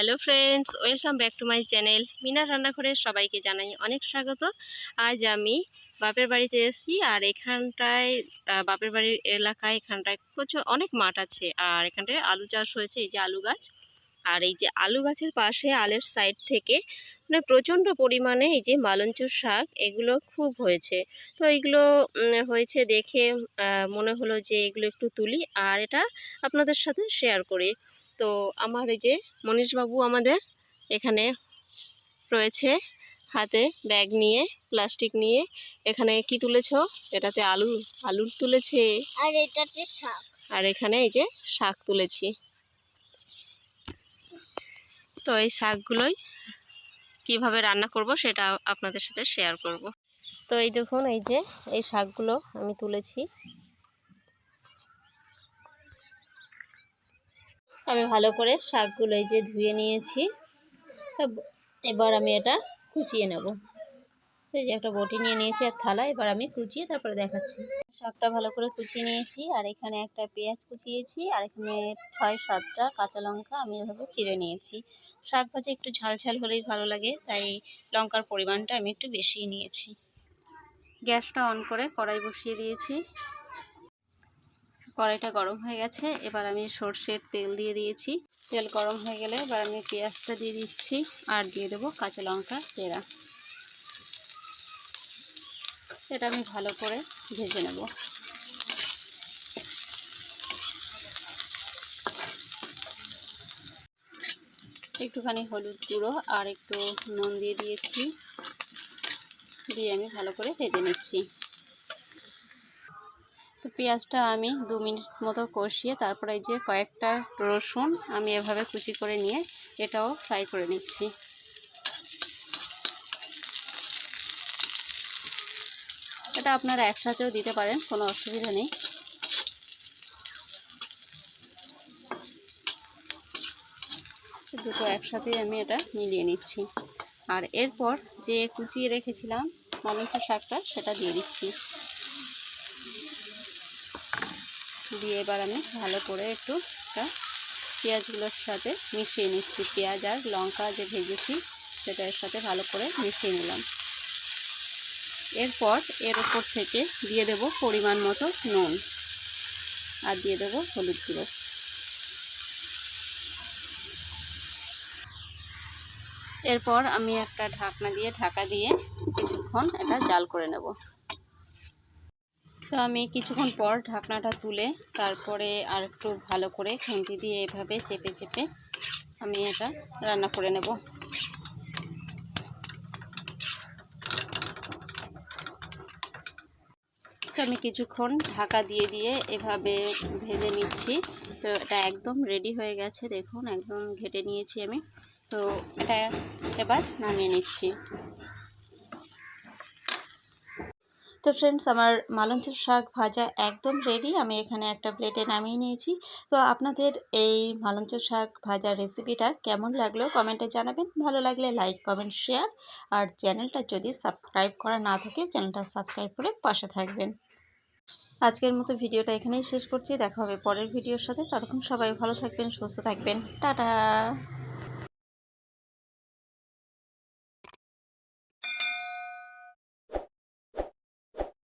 Hello friends, welcome back to my channel Minar রান্নাঘরে সবাইকে জানাই অনেক স্বাগত। আজ আমি বাপের বাড়িতে এসেছি আর এখানটায় বাপের বাড়ির এলাকায় এখানটায় প্রচুর অনেক মাঠ আছে আর এখানটায় আলু চাষ হয়েছে। এই যে আলু গাছ, আর এই যে আলু গাছের পাশে আলের সাইড থেকে মানে প্রচণ্ড পরিমাণে এই যে মালঞ্চর শাক এগুলো খুব হয়েছে। তো এইগুলো হয়েছে দেখে মনে হলো যে এগুলো একটু তুলি আর এটা আপনাদের সাথে শেয়ার করি। তো আমার এই যে মনীশবাবু আমাদের এখানে রয়েছে, হাতে ব্যাগ নিয়ে প্লাস্টিক নিয়ে। এখানে কি তুলেছো? এটাতে আলু তুলেছে আর এটাতে শাক, আর এখানে এই যে শাক তুলেছি। তো এই শাকগুলোই কিভাবে রান্না করব সেটা আপনাদের সাথে শেয়ার করব। তো এই দেখুন, এই যে এই শাকগুলো আমি তুলেছি। আমি ভালো করে শাকগুলো এই যে ধুয়ে নিয়েছি। এবার আমি এটা কুচিয়ে নেব। এই যে একটা বটি নিয়ে নিয়েছি আর থালা, এবার আমি কুচিয়ে তারপরে দেখাচ্ছি। শাকটা ভালো করে কুচিয়ে নিয়েছি আর এখানে একটা পেঁয়াজ কুচিয়েছি আর এখানে 6-7টা কাঁচা লঙ্কা আমি এভাবে চিড়ে নিয়েছি। শাক ভাজা একটু ঝাল ঝাল হলেই ভালো লাগে, তাই লঙ্কার পরিমাণটা আমি একটু বেশিই নিয়েছি। গ্যাসটা অন করে কড়াই বসিয়ে দিয়েছি। কড়াইটা গরম হয়ে গেছে, এবার আমি সর্ষের তেল দিয়ে দিয়েছি। তেল গরম হয়ে গেলে এবার আমি পেঁয়াজটা দিয়ে দিচ্ছি আর দিয়ে দেবো কাঁচা লঙ্কা চেরা। এটা আমি ভালো করে ভেজে নেব। একটুখানি হলুদ গুঁড়ো আর একটু নুন দিয়ে দিয়েছি, দিয়ে আমি ভালো করে ভেজে নিচ্ছি। তো পেঁয়াজটা আমি 2 মিনিট মতো কষিয়ে তারপরে এই যে কয়েকটা রসুন আমি এভাবে কুচি করে নিয়ে এটাও ফ্রাই করে নিচ্ছি। এটা আপনারা একসাথেও দিতে পারেন, কোনো অসুবিধা নেই। দুটো একসাথে আমি এটা মিলিয়ে নিচ্ছি আর এরপর যে কুচিয়ে রেখেছিলাম মালঞ্চর শাকটা সেটা দিয়ে দিচ্ছি। দিয়ে এবার আমি ভালো করে একটু পেঁয়াজগুলোর সাথে মিশিয়ে নিচ্ছি। পেঁয়াজ আর লঙ্কা যে ভেজেছি সেটা এর সাথে ভালো করে মিশিয়ে নিলাম। এরপর এর ওপর থেকে দিয়ে দেব পরিমাণ মতো নুন আর দিয়ে দেব হলুদ গুঁড়ো। এরপর আমি একটা ঢাকনা দিয়ে ঢাকা দিয়ে কিছুক্ষণ এটা জাল করে নেব। তো আমি কিছুক্ষণ পর ঢাকনাটা তুলে তারপরে আর একটু ভালো করে খুন্তি দিয়ে এভাবে চেপে চেপে আমি এটা রান্না করে নেব। তো আমি কিছুক্ষণ ঢাকা দিয়ে দিয়ে এভাবে ভেজে নিচ্ছি। তো এটা একদম রেডি হয়ে গেছে, দেখুন একদম ঘেটে নিয়েছি আমি। তো এটা এবার নামিয়ে নিচ্ছি। তো ফ্রেন্ডস, আমার মালঞ্চর শাক ভাজা একদম রেডি। আমি এখানে একটা প্লেটে নামিয়ে নিয়েছি। তো আপনাদের এই মালঞ্চর শাক ভাজা রেসিপিটা কেমন লাগলো কমেন্টে জানাবেন। ভালো লাগলে লাইক, কমেন্ট, শেয়ার আর চ্যানেলটা যদি সাবস্ক্রাইব করা না থাকে চ্যানেলটা সাবস্ক্রাইব করে পাশে থাকবেন। আজকের মতো ভিডিওটা এখানেই শেষ করছি। দেখা হবে পরের ভিডিওর সাথে। ততক্ষণ সবাই ভালো থাকবেন, সুস্থ থাকবেন। টাটা।